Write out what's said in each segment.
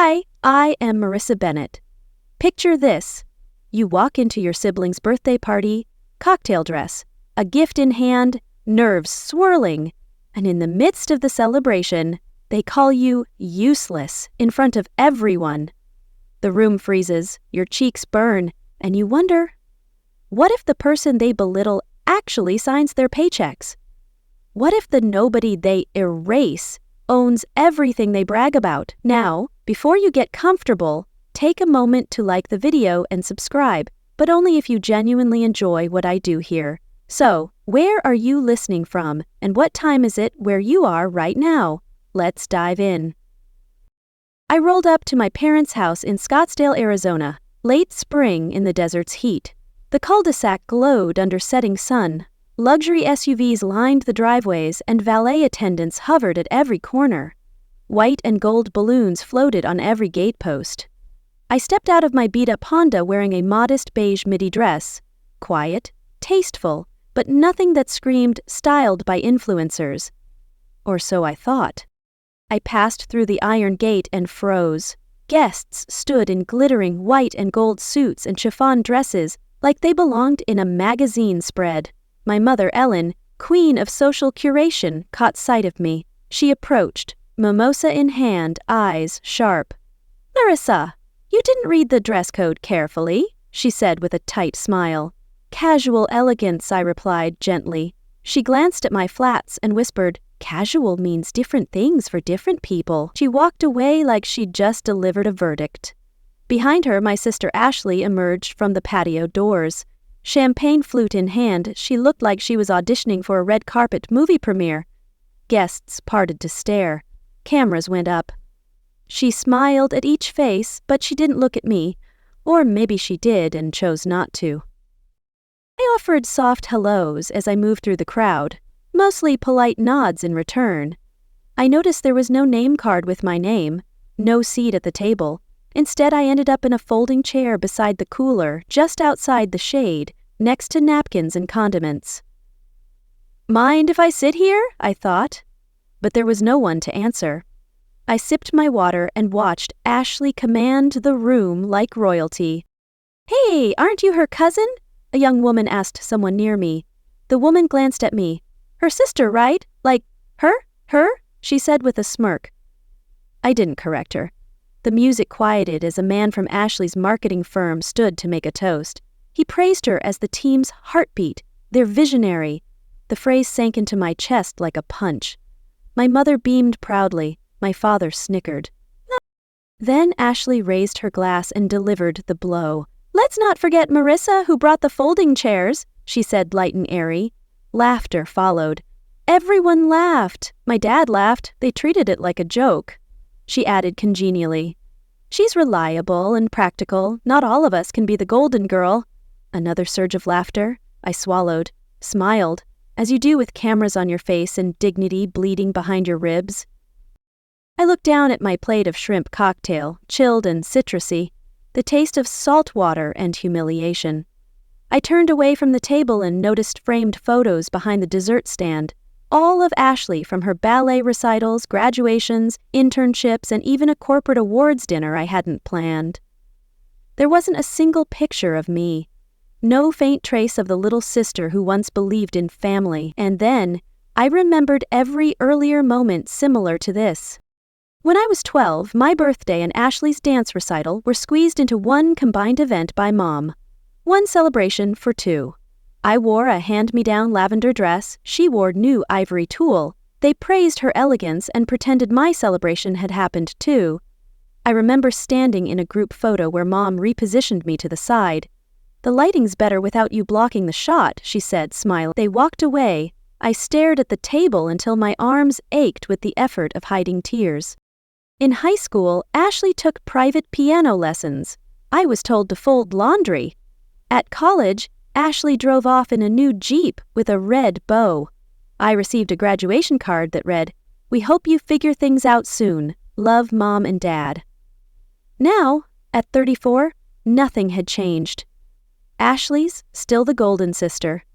Hi, I am Marissa Bennett. Picture this. You walk into your sibling's birthday party, cocktail dress, a gift in hand, nerves swirling, and in the midst of the celebration, they call you useless in front of everyone. The room freezes, your cheeks burn, and you wonder, what if the person they belittle actually signs their paychecks? What if the nobody they erase owns everything they brag about? Now, before you get comfortable, take a moment to like the video and subscribe, but only if you genuinely enjoy what I do here. So, where are you listening from, and what time is it where you are right now? Let's dive in. I rolled up to my parents' house in Scottsdale, Arizona, late spring in the desert's heat. The cul-de-sac glowed under setting sun. Luxury SUVs lined the driveways, and valet attendants hovered at every corner. White and gold balloons floated on every gatepost. I stepped out of my beat-up Honda wearing a modest beige midi dress. Quiet, tasteful, but nothing that screamed styled by influencers. Or so I thought. I passed through the iron gate and froze. Guests stood in glittering white and gold suits and chiffon dresses like they belonged in a magazine spread. My mother, Ellen, queen of social curation, caught sight of me. She approached, mimosa in hand, eyes sharp. "Marissa, you didn't read the dress code carefully," she said with a tight smile. "Casual elegance," I replied gently. She glanced at my flats and whispered, "Casual means different things for different people." She walked away like she'd just delivered a verdict. Behind her, my sister Ashley emerged from the patio doors. Champagne flute in hand, she looked like she was auditioning for a red carpet movie premiere. Guests parted to stare. Cameras went up. She smiled at each face, but she didn't look at me. Or maybe she did and chose not to. I offered soft hellos as I moved through the crowd, mostly polite nods in return. I noticed there was no name card with my name, no seat at the table. Instead, I ended up in a folding chair beside the cooler, just outside the shade, next to napkins and condiments. "Mind if I sit here?" I thought. But there was no one to answer. I sipped my water and watched Ashley command the room like royalty. "Hey, aren't you her cousin?" a young woman asked someone near me. The woman glanced at me. "Her sister, right? Like, her? She said with a smirk. I didn't correct her. The music quieted as a man from Ashley's marketing firm stood to make a toast. He praised her as the team's heartbeat, their visionary. The phrase sank into my chest like a punch. My mother beamed proudly. My father snickered. Then Ashley raised her glass and delivered the blow. "Let's not forget Marissa, who brought the folding chairs," she said light and airy. Laughter followed. Everyone laughed. My dad laughed. They treated it like a joke. She added congenially, "She's reliable and practical. Not all of us can be the golden girl." Another surge of laughter. I swallowed, smiled, as you do with cameras on your face and dignity bleeding behind your ribs. I looked down at my plate of shrimp cocktail, chilled and citrusy, the taste of salt water and humiliation. I turned away from the table and noticed framed photos behind the dessert stand. All of Ashley, from her ballet recitals, graduations, internships, and even a corporate awards dinner I hadn't planned. There wasn't a single picture of me. No faint trace of the little sister who once believed in family. And then, I remembered every earlier moment similar to this. When I was 12, my birthday and Ashley's dance recital were squeezed into one combined event by Mom. One celebration for two. I wore a hand-me-down lavender dress, she wore new ivory tulle. They praised her elegance and pretended my celebration had happened too. I remember standing in a group photo where Mom repositioned me to the side. "The lighting's better without you blocking the shot," she said, smiling. They walked away. I stared at the table until my arms ached with the effort of hiding tears. In high school, Ashley took private piano lessons. I was told to fold laundry. At college, Ashley drove off in a new Jeep with a red bow. I received a graduation card that read, "We hope you figure things out soon. Love, Mom and Dad." Now, at 34, nothing had changed. Ashley's still the golden sister.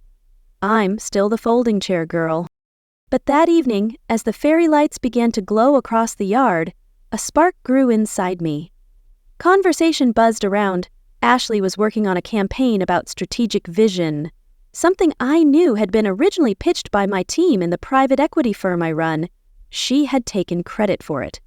I'm still the folding chair girl. But that evening, as the fairy lights began to glow across the yard, A spark grew inside me. Conversation buzzed around. Ashley was working on a campaign about strategic vision, something I knew had been originally pitched by my team in the private equity firm I run. She had taken credit for it.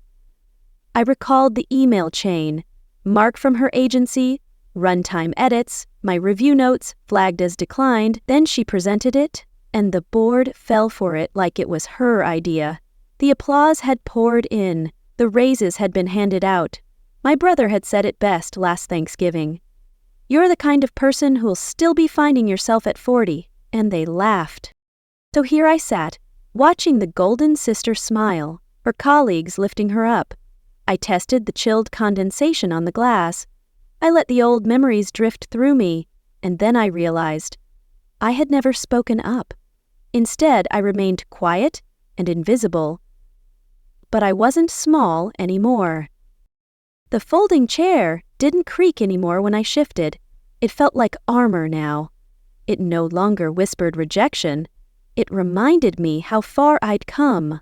I recalled the email chain, Mark from her agency, runtime edits, my review notes flagged as declined. Then she presented it, and the board fell for it like it was her idea. The applause had poured in. The raises had been handed out. My brother had said it best last Thanksgiving. "You're the kind of person who'll still be finding yourself at 40, and they laughed. So here I sat, watching the golden sister smile, her colleagues lifting her up. I tested the chilled condensation on the glass. I let the old memories drift through me, and then I realized I had never spoken up. Instead, I remained quiet and invisible. But I wasn't small anymore. The folding chair didn't creak anymore when I shifted. It felt like armor now. It no longer whispered rejection. It reminded me how far I'd come.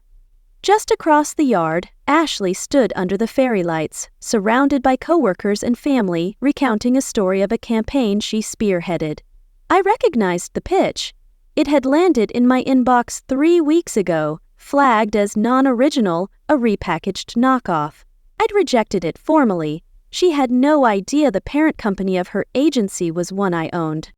Just across the yard, Ashley stood under the fairy lights, surrounded by coworkers and family, recounting a story of a campaign she spearheaded. I recognized the pitch. It had landed in my inbox 3 weeks ago, flagged as non-original, a repackaged knockoff. I'd rejected it formally. She had no idea the parent company of her agency was one I owned.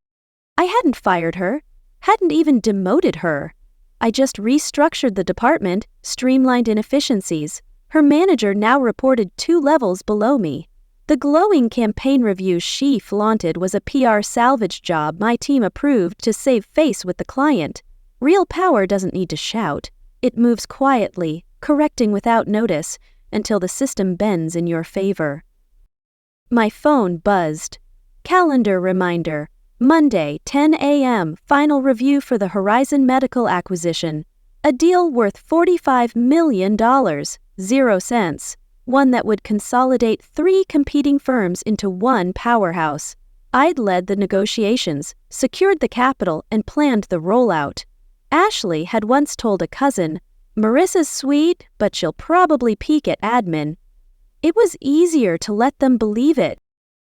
I hadn't fired her, hadn't even demoted her. I just restructured the department, streamlined inefficiencies. Her manager now reported 2 levels below me. The glowing campaign review she flaunted was a PR salvage job my team approved to save face with the client. Real power doesn't need to shout. It moves quietly, correcting without notice, until the system bends in your favor. My phone buzzed. Calendar reminder. Monday, 10 a.m., final review for the Horizon Medical acquisition. A deal worth $45 million, 0 cents. One that would consolidate 3 competing firms into one powerhouse. I'd led the negotiations, secured the capital, and planned the rollout. Ashley had once told a cousin, "Marissa's sweet, but she'll probably peak at admin." It was easier to let them believe it.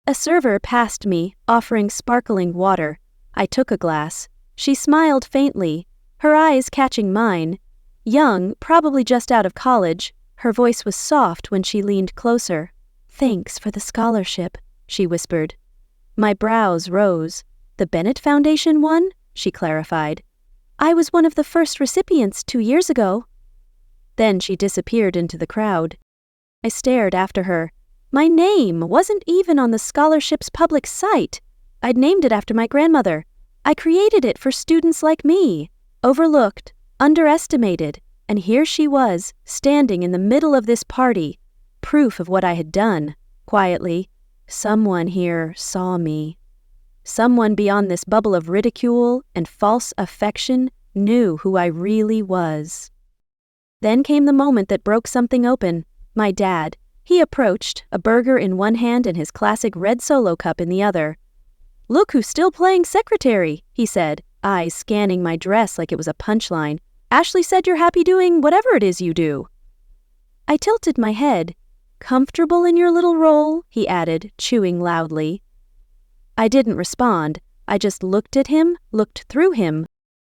A server passed me, offering sparkling water. I took a glass. She smiled faintly, her eyes catching mine. Young, probably just out of college, her voice was soft when she leaned closer. "Thanks for the scholarship," she whispered. My brows rose. "The Bennett Foundation one?" she clarified. "I was one of the first recipients 2 years ago." Then she disappeared into the crowd. I stared after her. My name wasn't even on the scholarship's public site. I'd named it after my grandmother. I created it for students like me, overlooked, underestimated, and here she was, standing in the middle of this party, proof of what I had done. Quietly, someone here saw me. Someone beyond this bubble of ridicule and false affection knew who I really was. Then came the moment that broke something open. My dad. He approached, a burger in one hand and his classic red Solo cup in the other. "Look who's still playing secretary," he said, eyes scanning my dress like it was a punchline. "Ashley said you're happy doing whatever it is you do." I tilted my head. "Comfortable in your little role?" he added, chewing loudly. I didn't respond. I just looked at him, looked through him.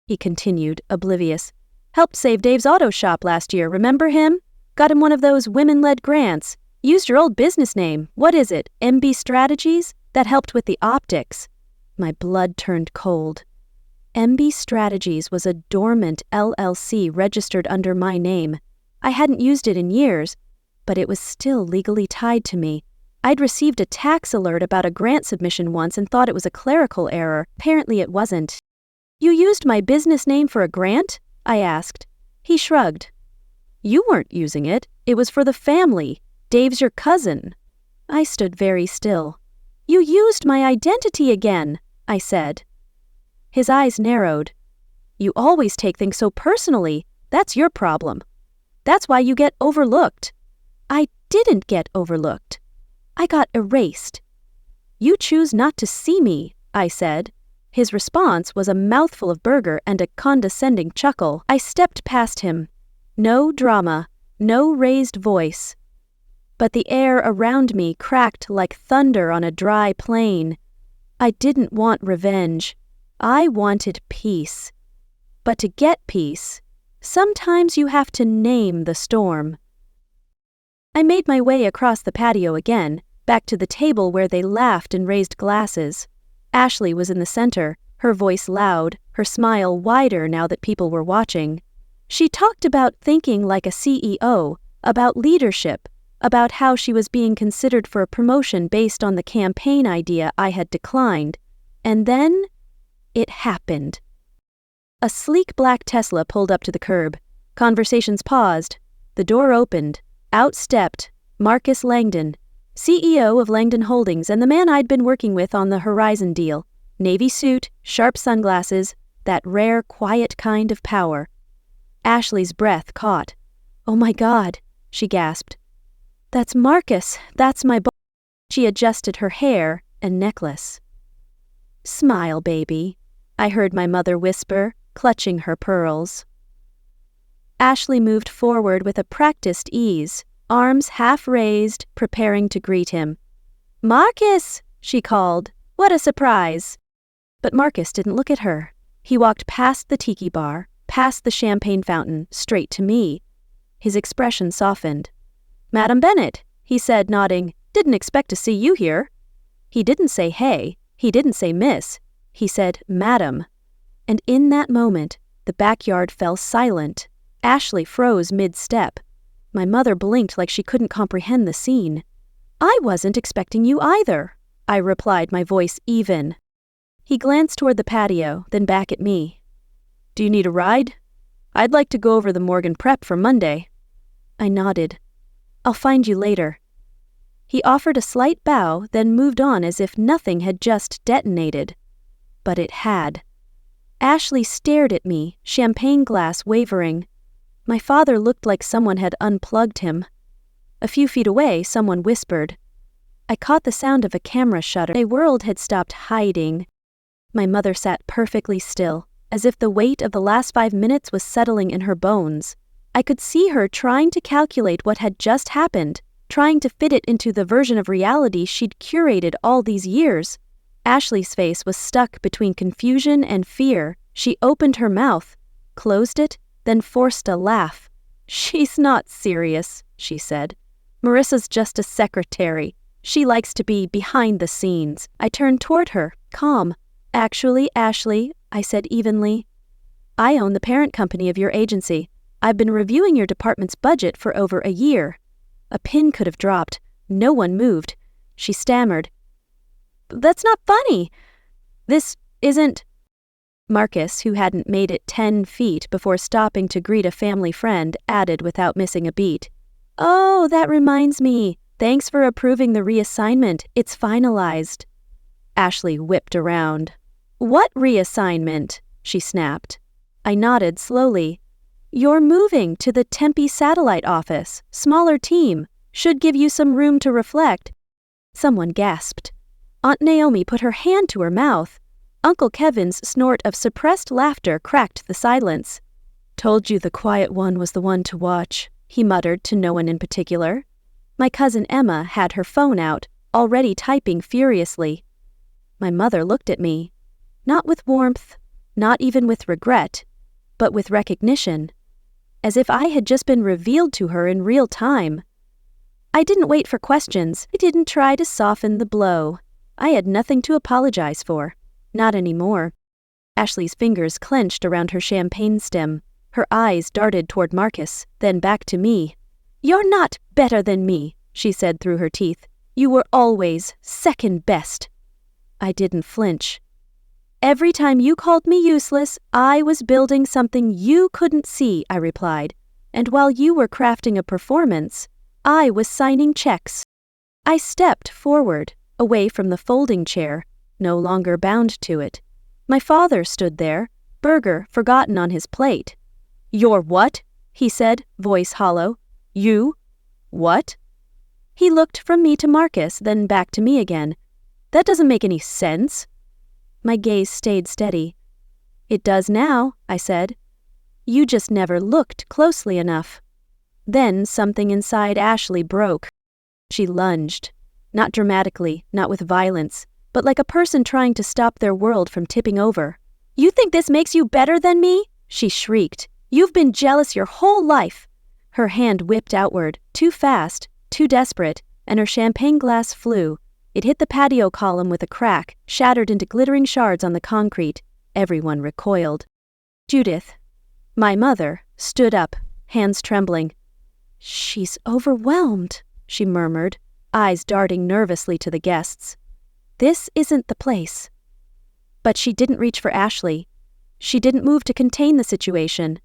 He continued, oblivious. "Helped save Dave's auto shop last year, remember him? Got him one of those women-led grants. Used your old business name. What is it? MB Strategies? That helped with the optics." My blood turned cold. MB Strategies was a dormant LLC registered under my name. I hadn't used it in years, but it was still legally tied to me. I'd received a tax alert about a grant submission once and thought it was a clerical error. Apparently it wasn't. "You used my business name for a grant?" I asked. He shrugged. "You weren't using it. It was for the family. Dave's your cousin." I stood very still. "You used my identity again," I said. His eyes narrowed. "You always take things so personally. That's your problem. That's why you get overlooked." I didn't get overlooked. I got erased. "You choose not to see me," I said. His response was a mouthful of burger and a condescending chuckle. I stepped past him. No drama, no raised voice. but the air around me cracked like thunder on a dry plain. I didn't want revenge. I wanted peace. But to get peace, sometimes you have to name the storm. I made my way across the patio again, back to the table where they laughed and raised glasses. Ashley was in the center, her voice loud, her smile wider now that people were watching. She talked about thinking like a CEO, about leadership, about how she was being considered for a promotion based on the campaign idea I had declined. And then, it happened. A sleek black Tesla pulled up to the curb. Conversations paused. The door opened. Out stepped Marcus Langdon, CEO of Langdon Holdings and the man I'd been working with on the Horizon deal. Navy suit, sharp sunglasses, that rare, quiet kind of power. Ashley's breath caught. "Oh my God," she gasped. "That's Marcus. That's my boss." She adjusted her hair and necklace. "Smile, baby," I heard my mother whisper, clutching her pearls. Ashley moved forward with a practiced ease, arms half raised, preparing to greet him. "Marcus," she called. "What a surprise." But Marcus didn't look at her. He walked past the tiki bar, past the champagne fountain, straight to me. His expression softened. "Madam Bennett," he said, nodding. "Didn't expect to see you here." He didn't say hey, he didn't say miss. He said madam. And in that moment, the backyard fell silent. Ashley froze mid-step. My mother blinked like she couldn't comprehend the scene. "I wasn't expecting you either," I replied, my voice even. He glanced toward the patio, then back at me. "Do you need a ride? I'd like to go over the Morgan prep for Monday." I nodded. "I'll find you later." He offered a slight bow, then moved on as if nothing had just detonated. But it had. Ashley stared at me, champagne glass wavering. My father looked like someone had unplugged him. A few feet away, someone whispered. I caught the sound of a camera shutter. My world had stopped hiding. My mother sat perfectly still, as if the weight of the last 5 minutes was settling in her bones. I could see her trying to calculate what had just happened, trying to fit it into the version of reality she'd curated all these years. Ashley's face was stuck between confusion and fear. She opened her mouth, closed it, then forced a laugh. "She's not serious," she said. "Marissa's just a secretary. She likes to be behind the scenes." I turned toward her, calm. "Actually, Ashley," I said evenly, "I own the parent company of your agency. I've been reviewing your department's budget for over a year." A pin could have dropped. No one moved. She stammered. "That's not funny. This isn't—" Marcus, who hadn't made it 10 feet before stopping to greet a family friend, added without missing a beat. "Oh, that reminds me. Thanks for approving the reassignment. It's finalized." Ashley whipped around. "What reassignment?" she snapped. I nodded slowly. "You're moving to the Tempe satellite office. Smaller team. Should give you some room to reflect." Someone gasped. Aunt Naomi put her hand to her mouth. Uncle Kevin's snort of suppressed laughter cracked the silence. "Told you the quiet one was the one to watch," he muttered to no one in particular. My cousin Emma had her phone out, already typing furiously. My mother looked at me. Not with warmth, not even with regret, but with recognition. As if I had just been revealed to her in real time. I didn't wait for questions. I didn't try to soften the blow. I had nothing to apologize for. Not anymore. Ashley's fingers clenched around her champagne stem. Her eyes darted toward Marcus, then back to me. "You're not better than me," she said through her teeth. "You were always second best." I didn't flinch. "Every time you called me useless, I was building something you couldn't see," I replied. "And while you were crafting a performance, I was signing checks." I stepped forward, away from the folding chair, no longer bound to it. My father stood there, burger forgotten on his plate. "You're what?" he said, voice hollow. "You? What?" He looked from me to Marcus, then back to me again. "That doesn't make any sense." My gaze stayed steady. "It does now," I said. "You just never looked closely enough." Then something inside Ashley broke. She lunged. Not dramatically, not with violence, but like a person trying to stop their world from tipping over. "You think this makes you better than me?" she shrieked. "You've been jealous your whole life." Her hand whipped outward, too fast, too desperate, and her champagne glass flew. It hit the patio column with a crack, shattered into glittering shards on the concrete. Everyone recoiled. Judith, my mother, stood up, hands trembling. "She's overwhelmed," she murmured, eyes darting nervously to the guests. "This isn't the place." But she didn't reach for Ashley. She didn't move to contain the situation.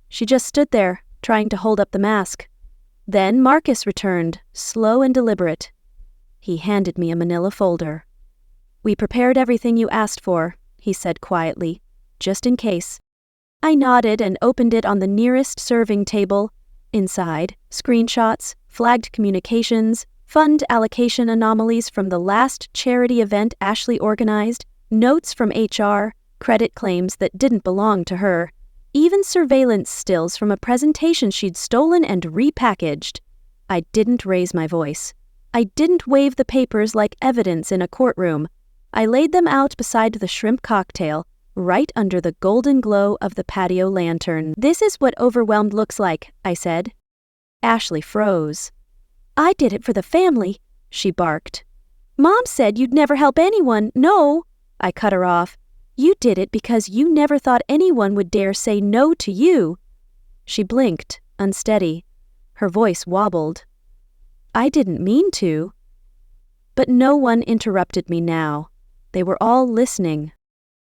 She just stood there, trying to hold up the mask. Then Marcus returned, slow and deliberate. He handed me a manila folder. "We prepared everything you asked for," he said quietly, "just in case." I nodded and opened it on the nearest serving table. Inside, screenshots, flagged communications, fund allocation anomalies from the last charity event Ashley organized, notes from HR, credit claims that didn't belong to her, even surveillance stills from a presentation she'd stolen and repackaged. I didn't raise my voice. I didn't wave the papers like evidence in a courtroom. I laid them out beside the shrimp cocktail, right under the golden glow of the patio lantern. "This is what overwhelmed looks like," I said. Ashley froze. "I did it for the family," she barked. "Mom said you'd never help anyone." "No," I cut her off. "You did it because you never thought anyone would dare say no to you." She blinked, unsteady. Her voice wobbled. "I didn't mean to." But no one interrupted me now. They were all listening.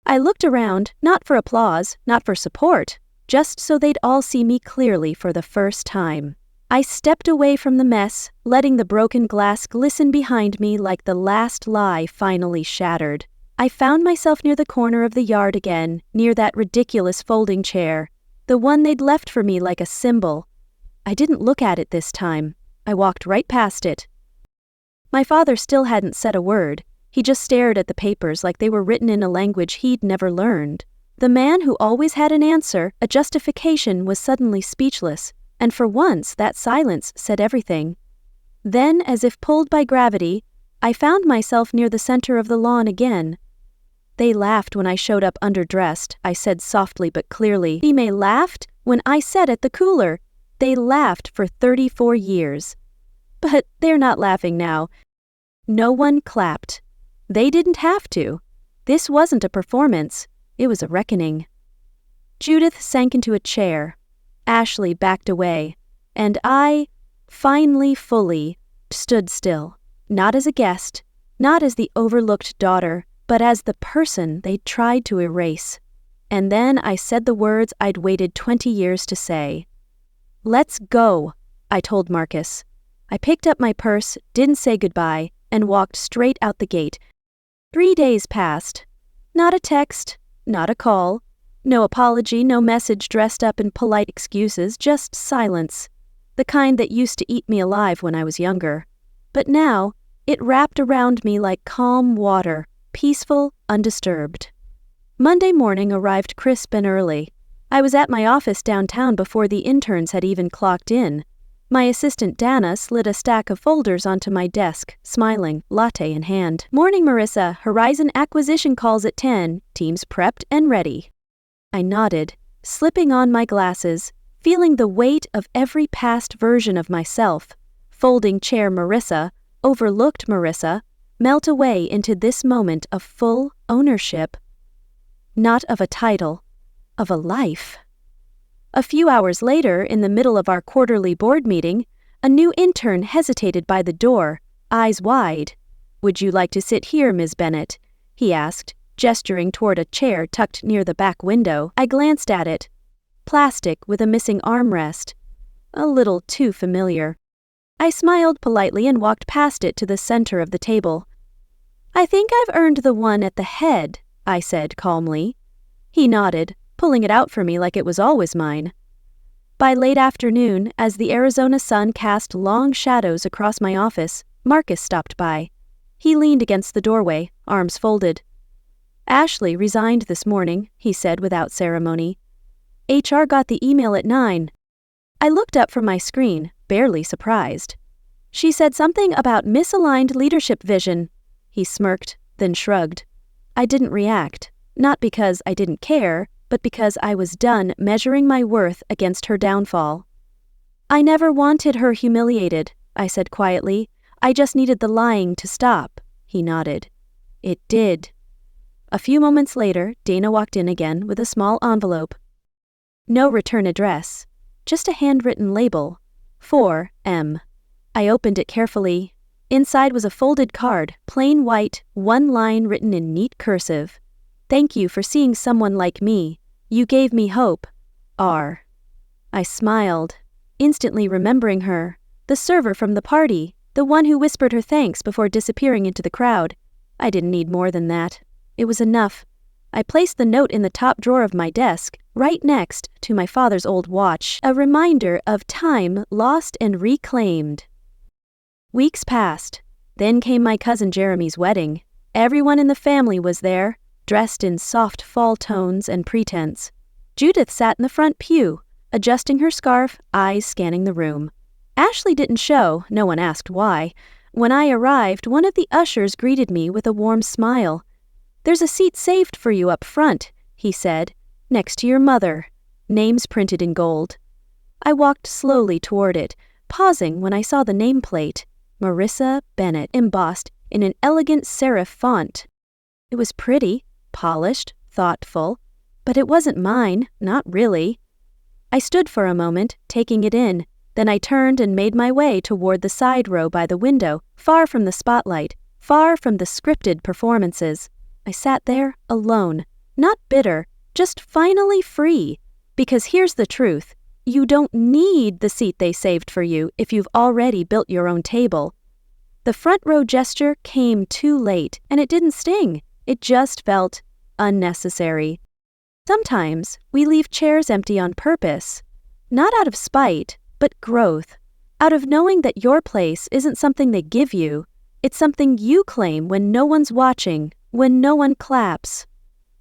I looked around, not for applause, not for support, just so they'd all see me clearly for the first time. I stepped away from the mess, letting the broken glass glisten behind me like the last lie finally shattered. I found myself near the corner of the yard again, near that ridiculous folding chair, the one they'd left for me like a symbol. I didn't look at it this time. I walked right past it. My father still hadn't said a word. He just stared at the papers like they were written in a language he'd never learned. The man who always had an answer, a justification, was suddenly speechless, and for once that silence said everything. Then, as if pulled by gravity, I found myself near the center of the lawn again. "They laughed when I showed up underdressed," I said softly but clearly. "They laughed when I sat at the cooler. They laughed for 34 years. But they're not laughing now." No one clapped. They didn't have to. This wasn't a performance. It was a reckoning. Judith sank into a chair. Ashley backed away. And I, finally fully, stood still. Not as a guest, not as the overlooked daughter, but as the person they'd tried to erase. And then I said the words I'd waited 20 years to say. "Let's go," I told Marcus. I picked up my purse, didn't say goodbye, and walked straight out the gate. 3 days passed. Not a text, not a call, no apology, no message dressed up in polite excuses, just silence. The kind that used to eat me alive when I was younger. But now, it wrapped around me like calm water, peaceful, undisturbed. Monday morning arrived crisp and early. I was at my office downtown before the interns had even clocked in. My assistant Dana slid a stack of folders onto my desk, smiling, latte in hand. "Morning, Marissa. Horizon acquisition calls at 10. Teams prepped and ready." I nodded, slipping on my glasses, feeling the weight of every past version of myself, folding chair Marissa, overlooked Marissa, melt away into this moment of full ownership. Not of a title, of a life. A few hours later, in the middle of our quarterly board meeting, a new intern hesitated by the door, eyes wide. "Would you like to sit here, Ms. Bennett?" he asked, gesturing toward a chair tucked near the back window. I glanced at it. Plastic with a missing armrest. A little too familiar. I smiled politely and walked past it to the center of the table. "I think I've earned the one at the head," I said calmly. He nodded, pulling it out for me like it was always mine. By late afternoon, as the Arizona sun cast long shadows across my office, Marcus stopped by. He leaned against the doorway, arms folded. "Ashley resigned this morning," he said without ceremony. "HR got the email at 9. I looked up from my screen, barely surprised. She said something about misaligned leadership vision. He smirked, then shrugged. I didn't react, not because I didn't care, but because I was done measuring my worth against her downfall. I never wanted her humiliated, I said quietly. I just needed the lying to stop. He nodded. It did. A few moments later, Dana walked in again with a small envelope. No return address, just a handwritten label, 4M. I opened it carefully. Inside was a folded card, plain white, one line written in neat cursive. Thank you for seeing someone like me. You gave me hope. R. I smiled, instantly remembering her, the server from the party, the one who whispered her thanks before disappearing into the crowd. I didn't need more than that. It was enough. I placed the note in the top drawer of my desk, right next to my father's old watch, a reminder of time lost and reclaimed. Weeks passed. Then came my cousin Jeremy's wedding. Everyone in the family was there, dressed in soft fall tones and pretense. Judith sat in the front pew, adjusting her scarf, eyes scanning the room. Ashley didn't show, no one asked why. When I arrived, one of the ushers greeted me with a warm smile. There's a seat saved for you up front, he said, next to your mother, names printed in gold. I walked slowly toward it, pausing when I saw the nameplate, Marissa Bennett, embossed in an elegant serif font. It was pretty, polished, thoughtful, but it wasn't mine, not really. I stood for a moment, taking it in. Then I turned and made my way toward the side row by the window, far from the spotlight, far from the scripted performances. I sat there, alone, not bitter, just finally free. Because here's the truth. You don't need the seat they saved for you if you've already built your own table. The front row gesture came too late, and it didn't sting. It just felt unnecessary. Sometimes we leave chairs empty on purpose, not out of spite, but growth, out of knowing that your place isn't something they give you, it's something you claim when no one's watching, when no one claps,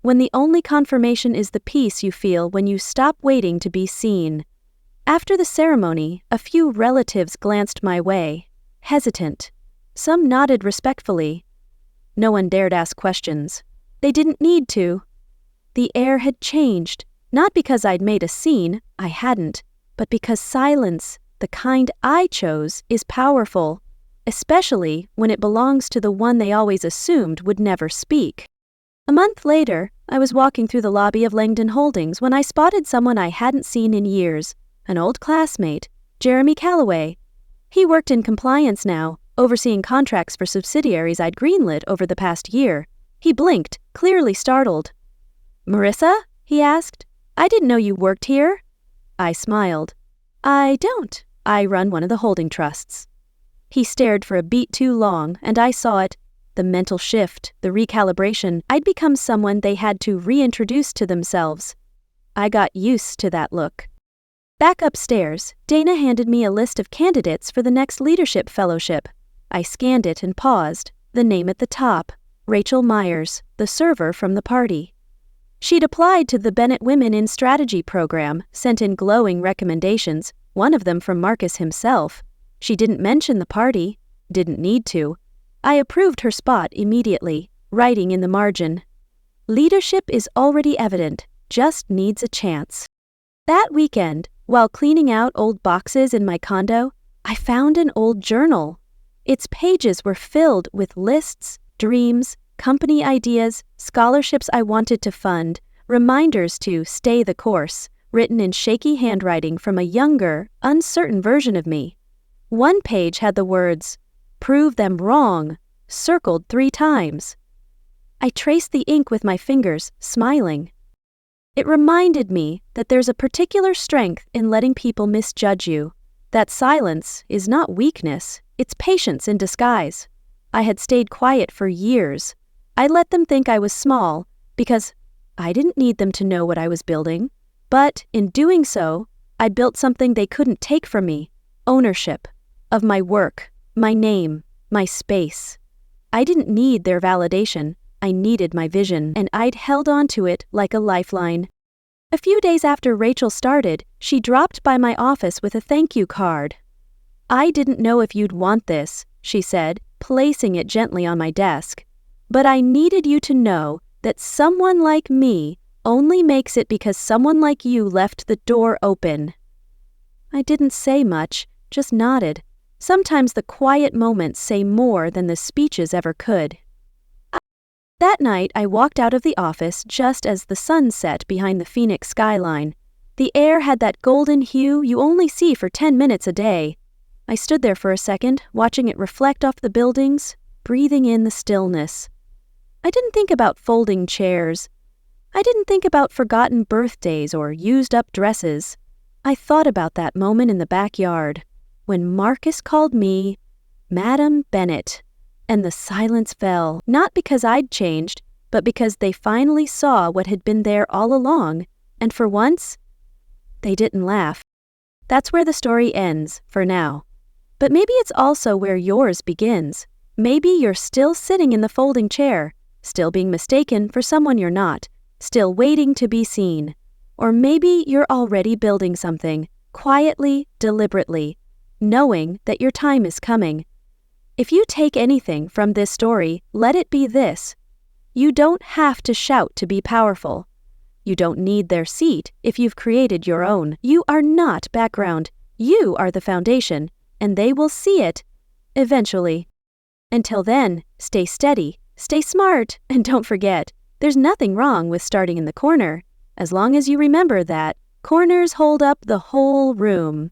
when the only confirmation is the peace you feel when you stop waiting to be seen. After the ceremony, a few relatives glanced my way, hesitant. Some nodded respectfully. No one dared ask questions. They didn't need to. The air had changed, not because I'd made a scene, I hadn't, but because silence, the kind I chose, is powerful, especially when it belongs to the one they always assumed would never speak. A month later, I was walking through the lobby of Langdon Holdings when I spotted someone I hadn't seen in years, an old classmate, Jeremy Calloway. He worked in compliance now, overseeing contracts for subsidiaries I'd greenlit over the past year. He blinked, clearly startled. "Marissa?" he asked. "I didn't know you worked here." I smiled. "I don't. I run one of the holding trusts." He stared for a beat too long, and I saw it. The mental shift, the recalibration. I'd become someone they had to reintroduce to themselves. I got used to that look. Back upstairs, Dana handed me a list of candidates for the next leadership fellowship. I scanned it and paused, the name at the top, Rachel Myers, the server from the party. She'd applied to the Bennett Women in Strategy program, sent in glowing recommendations, one of them from Marcus himself. She didn't mention the party, didn't need to. I approved her spot immediately, writing in the margin. Leadership is already evident, just needs a chance. That weekend, while cleaning out old boxes in my condo, I found an old journal. Its pages were filled with lists, dreams, company ideas, scholarships I wanted to fund, reminders to stay the course, written in shaky handwriting from a younger, uncertain version of me. One page had the words, "Prove them wrong," circled 3 times. I traced the ink with my fingers, smiling. It reminded me that there's a particular strength in letting people misjudge you, that silence is not weakness, it's patience in disguise. I had stayed quiet for years. I let them think I was small because I didn't need them to know what I was building. But in doing so, I built something they couldn't take from me, ownership of my work, my name, my space. I didn't need their validation. I needed my vision, and I'd held on to it like a lifeline. A few days after Rachel started, she dropped by my office with a thank you card. "I didn't know if you'd want this," she said, placing it gently on my desk. "But I needed you to know that someone like me only makes it because someone like you left the door open." I didn't say much, just nodded. Sometimes the quiet moments say more than the speeches ever could. That night, I walked out of the office just as the sun set behind the Phoenix skyline. The air had that golden hue you only see for 10 minutes a day. I stood there for a second, watching it reflect off the buildings, breathing in the stillness. I didn't think about folding chairs. I didn't think about forgotten birthdays or used-up dresses. I thought about that moment in the backyard, when Marcus called me Madam Bennett, and the silence fell, not because I'd changed, but because they finally saw what had been there all along, and for once, they didn't laugh. That's where the story ends, for now. But maybe it's also where yours begins. Maybe you're still sitting in the folding chair, still being mistaken for someone you're not, still waiting to be seen. Or maybe you're already building something, quietly, deliberately, knowing that your time is coming. If you take anything from this story, let it be this: you don't have to shout to be powerful. You don't need their seat if you've created your own. You are not background. You are the foundation, and they will see it, eventually. Until then, stay steady, stay smart, and don't forget, there's nothing wrong with starting in the corner, as long as you remember that corners hold up the whole room.